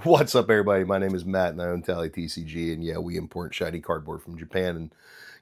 What's up, everybody? My name is Matt, and I own TallyTCG, and yeah, we import shiny cardboard from Japan and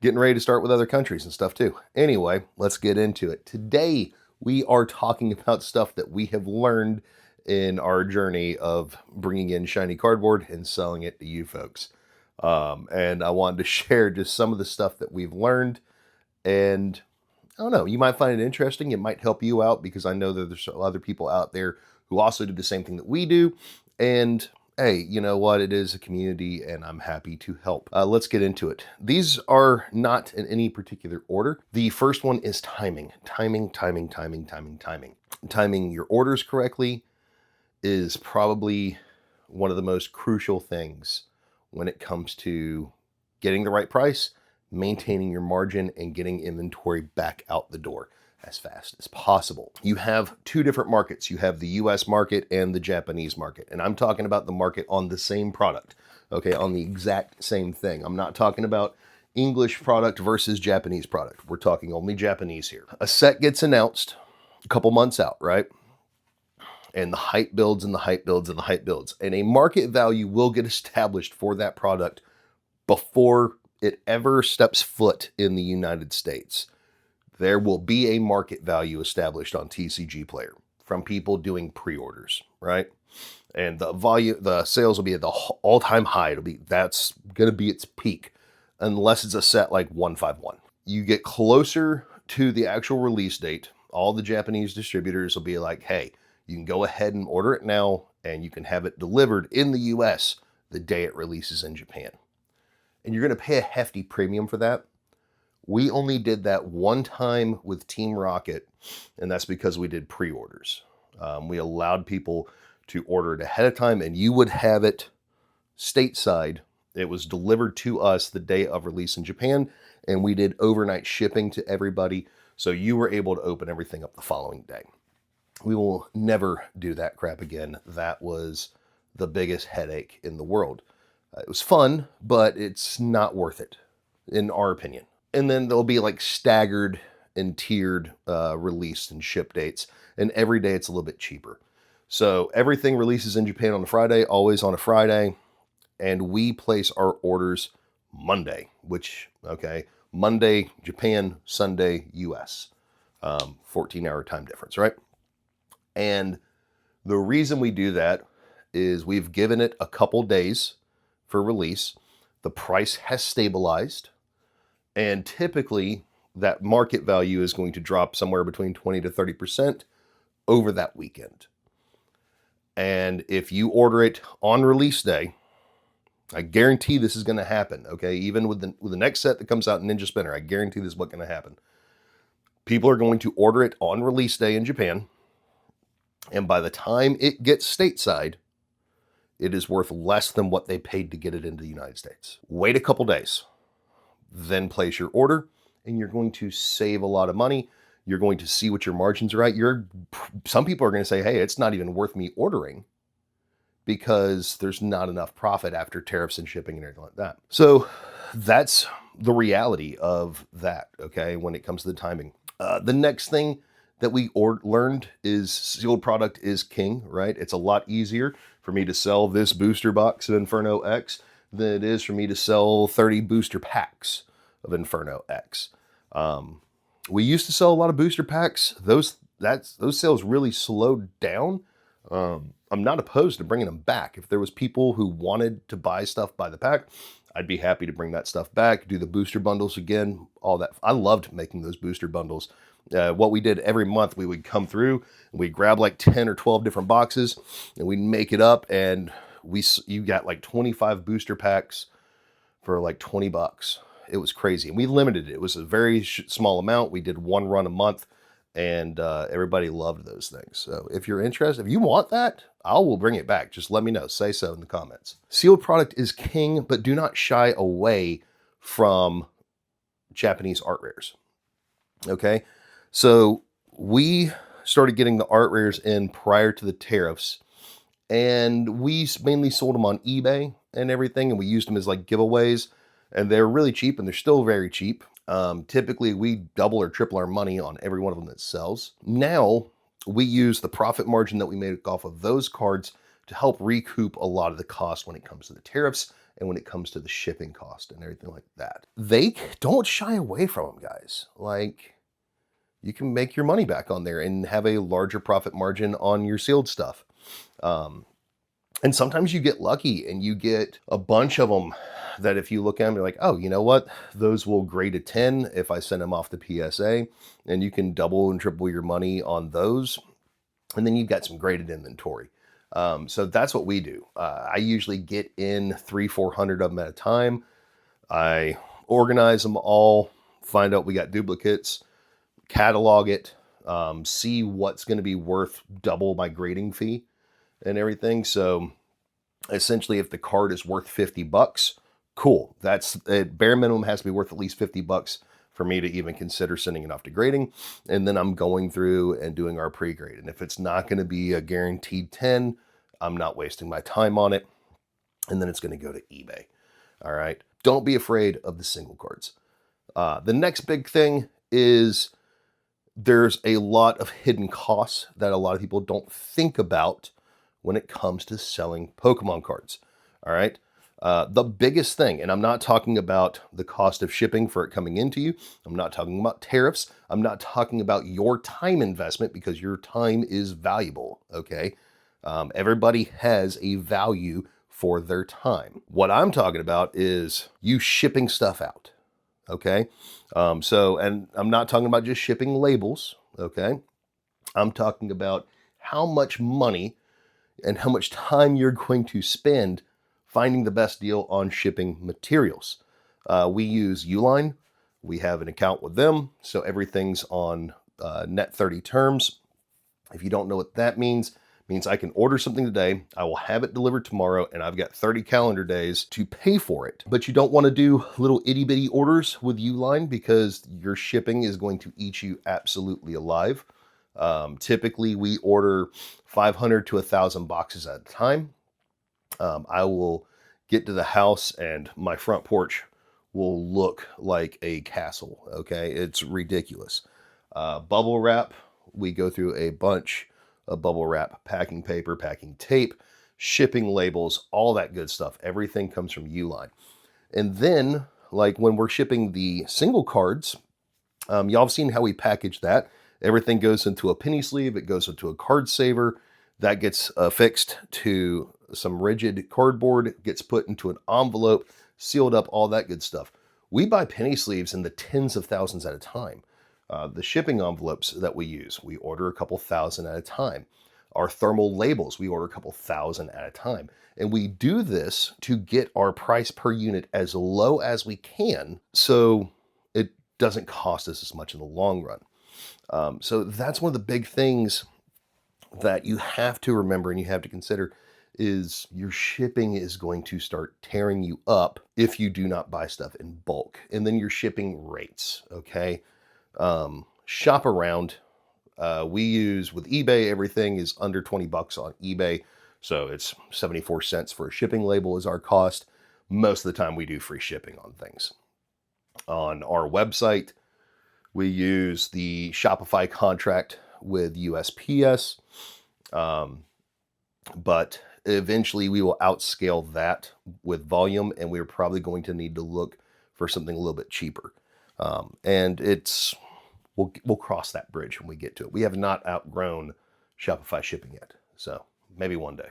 getting ready to start with other countries and stuff too. Anyway, let's get into it. Today, we are talking about stuff that we have learned in our journey of bringing in shiny cardboard and selling it to you folks. And I wanted to share just some of the stuff that we've learned, and I don't know, you might find it interesting. It might help you out because I know that there's other people out there who also do the same thing that we do. And hey, you know what? It is a community and I'm happy to help. Let's get into it. These are not in any particular order. The first one is timing. Timing. Timing your orders correctly is probably one of the most crucial things when it comes to getting the right price, maintaining your margin, and getting inventory back out the door as fast as possible. You have two different markets. You have the US market and the Japanese market. And I'm talking about the market on the same product, okay, on the exact same thing. I'm not talking about English product versus Japanese product. We're talking only Japanese here. A set gets announced a couple months out, right? And the hype builds and the hype builds and the hype builds. And a market value will get established for that product before it ever steps foot in the United States. There will be a market value established on TCG Player from people doing pre-orders, right? And the sales will be at the all-time high. That's going to be its peak, unless it's a set like 151. You get closer to the actual release date, all the Japanese distributors will be like, hey, you can go ahead and order it now, and you can have it delivered in the US the day it releases in Japan. And you're going to pay a hefty premium for that. We only did that one time with Team Rocket, and that's because we did pre-orders. We allowed people to order it ahead of time, and you would have it stateside. It was delivered to us the day of release in Japan, and we did overnight shipping to everybody, so you were able to open everything up the following day. We will never do that crap again. That was the biggest headache in the world. It was fun, but it's not worth it, in our opinion. And then there'll be like staggered and tiered release and ship dates. And every day it's a little bit cheaper. So everything releases in Japan on a Friday, always on a Friday. And we place our orders Monday, Monday, Japan, Sunday, US. 14-hour time difference, right? And the reason we do that is we've given it a couple days for release. The price has stabilized. And typically, that market value is going to drop somewhere between 20 to 30% over that weekend. And if you order it on release day, I guarantee this is going to happen, okay? Even with the next set that comes out in Ninja Spinner, I guarantee this is what's going to happen. People are going to order it on release day in Japan, and by the time it gets stateside, it is worth less than what they paid to get it into the United States. Wait a couple days. Then place your order, and you're going to save a lot of money. You're going to see what your margins are at. Some people are going to say, hey, it's not even worth me ordering because there's not enough profit after tariffs and shipping and everything like that. So that's the reality of that, okay, when it comes to the timing. The next thing that we learned is sealed product is king, right? It's a lot easier for me to sell this booster box of Inferno X than it is for me to sell 30 booster packs of Inferno X. We used to sell a lot of booster packs. Those sales really slowed down. I'm not opposed to bringing them back. If there was people who wanted to buy stuff by the pack, I'd be happy to bring that stuff back, do the booster bundles again, all that. I loved making those booster bundles. What we did every month, we would come through and we'd grab like 10 or 12 different boxes and we'd make it up, and you got like 25 booster packs for like $20. It was crazy. And we limited it. It was a very small amount. We did one run a month, and everybody loved those things. So if you're interested, if you want that, I will bring it back. Just let me know. Say so in the comments. Sealed product is king, but do not shy away from Japanese art rares. Okay. So we started getting the art rares in prior to the tariffs, and we mainly sold them on eBay and everything, and we used them as like giveaways, and they're really cheap, and they're still very cheap. Typically, we double or triple our money on every one of them that sells. Now, we use the profit margin that we made off of those cards to help recoup a lot of the cost when it comes to the tariffs and when it comes to the shipping cost and everything like that. They don't shy away from them, guys. Like, you can make your money back on there and have a larger profit margin on your sealed stuff. And sometimes you get lucky and you get a bunch of them that if you look at them, you're like, oh, you know what? Those will grade a 10 if I send them off to PSA, and you can double and triple your money on those. And then you've got some graded inventory. So that's what we do. I usually get in 300-400 of them at a time. I organize them all, find out we got duplicates, catalog it, see what's going to be worth double my grading fee and everything. So essentially, if the card is worth $50, cool. That's at bare minimum has to be worth at least $50 for me to even consider sending it off to grading. And then I'm going through and doing our pre-grade. And if it's not going to be a guaranteed 10, I'm not wasting my time on it. And then it's going to go to eBay. All right. Don't be afraid of the single cards. The next big thing is there's a lot of hidden costs that a lot of people don't think about when it comes to selling Pokemon cards. All right. The biggest thing, and I'm not talking about the cost of shipping for it coming into you. I'm not talking about tariffs. I'm not talking about your time investment, because your time is valuable. Okay. Everybody has a value for their time. What I'm talking about is you shipping stuff out. Okay. And I'm not talking about just shipping labels. Okay. I'm talking about how much money and how much time you're going to spend finding the best deal on shipping materials. We use Uline. We have an account with them, so everything's on net 30 terms. If you don't know what that means, it means I can order something today, I will have it delivered tomorrow, and I've got 30 calendar days to pay for it. But you don't want to do little itty bitty orders with Uline, because your shipping is going to eat you absolutely alive. Typically, we order 500 to 1,000 boxes at a time. I will get to the house and my front porch will look like a castle. Okay. It's ridiculous. Bubble wrap. We go through a bunch of bubble wrap, packing paper, packing tape, shipping labels, all that good stuff. Everything comes from Uline. And then, like when we're shipping the single cards, y'all have seen how we package that. Everything goes into a penny sleeve. It goes into a card saver. That gets affixed to some rigid cardboard, gets put into an envelope, sealed up, all that good stuff. We buy penny sleeves in the tens of thousands at a time. The shipping envelopes that we use, we order a couple thousand at a time. Our thermal labels, we order a couple thousand at a time. And we do this to get our price per unit as low as we can, so it doesn't cost us as much in the long run. So that's one of the big things that you have to remember and you have to consider, is your shipping is going to start tearing you up if you do not buy stuff in bulk. And then your shipping rates. Okay. Shop around. We use with eBay, everything is under $20 on eBay. So it's 74 cents for a shipping label is our cost. Most of the time we do free shipping on things. On our website, we use the Shopify contract with USPS. But eventually we will outscale that with volume, and we're probably going to need to look for something a little bit cheaper. And we'll cross that bridge when we get to it. We have not outgrown Shopify shipping yet. So maybe one day.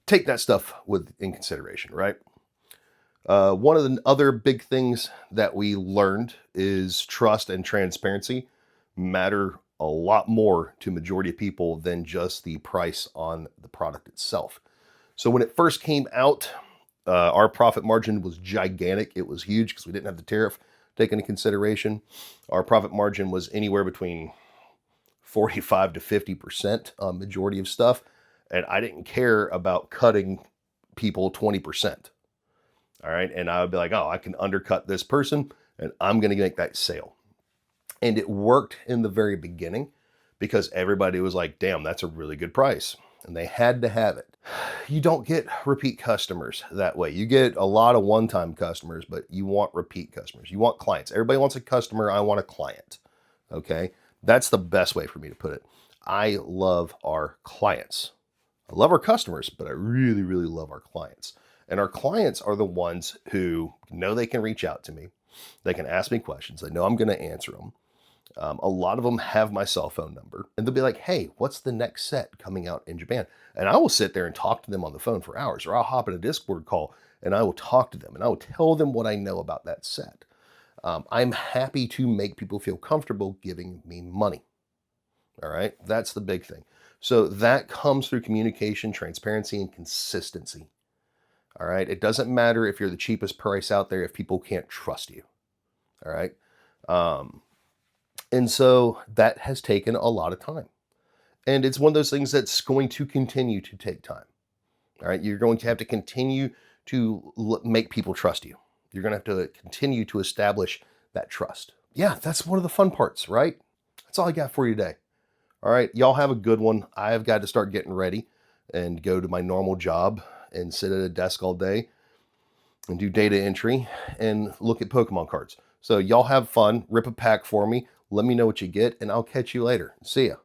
Take that stuff in consideration, right? One of the other big things that we learned is trust and transparency matter a lot more to majority of people than just the price on the product itself. So when it first came out, our profit margin was gigantic. It was huge because we didn't have the tariff taken into consideration. Our profit margin was anywhere between 45 to 50% on majority of stuff. And I didn't care about cutting people 20%. All right. And I would be like, oh, I can undercut this person and I'm going to make that sale. And it worked in the very beginning because everybody was like, damn, that's a really good price. And they had to have it. You don't get repeat customers that way. You get a lot of one-time customers, but you want repeat customers. You want clients. Everybody wants a customer. I want a client. Okay. That's the best way for me to put it. I love our clients. I love our customers, but I really, really love our clients. And our clients are the ones who know they can reach out to me. They can ask me questions. They know I'm going to answer them. A lot of them have my cell phone number and they'll be like, hey, what's the next set coming out in Japan? And I will sit there and talk to them on the phone for hours, or I'll hop in a Discord call and I will talk to them and I will tell them what I know about that set. I'm happy to make people feel comfortable giving me money. All right. That's the big thing. So that comes through communication, transparency, and consistency. All right. It doesn't matter if you're the cheapest price out there if people can't trust you. All right. Um, and so that has taken a lot of time. And it's one of those things that's going to continue to take time. All right. You're going to have to continue to make people trust you. You're going to have to continue to establish that trust. Yeah, that's one of the fun parts, right? That's all I got for you today. All right. Y'all have a good one. I've got to start getting ready and go to my normal job and sit at a desk all day and do data entry and look at Pokemon cards. So y'all have fun. Rip a pack for me. Let me know what you get, and I'll catch you later. See ya.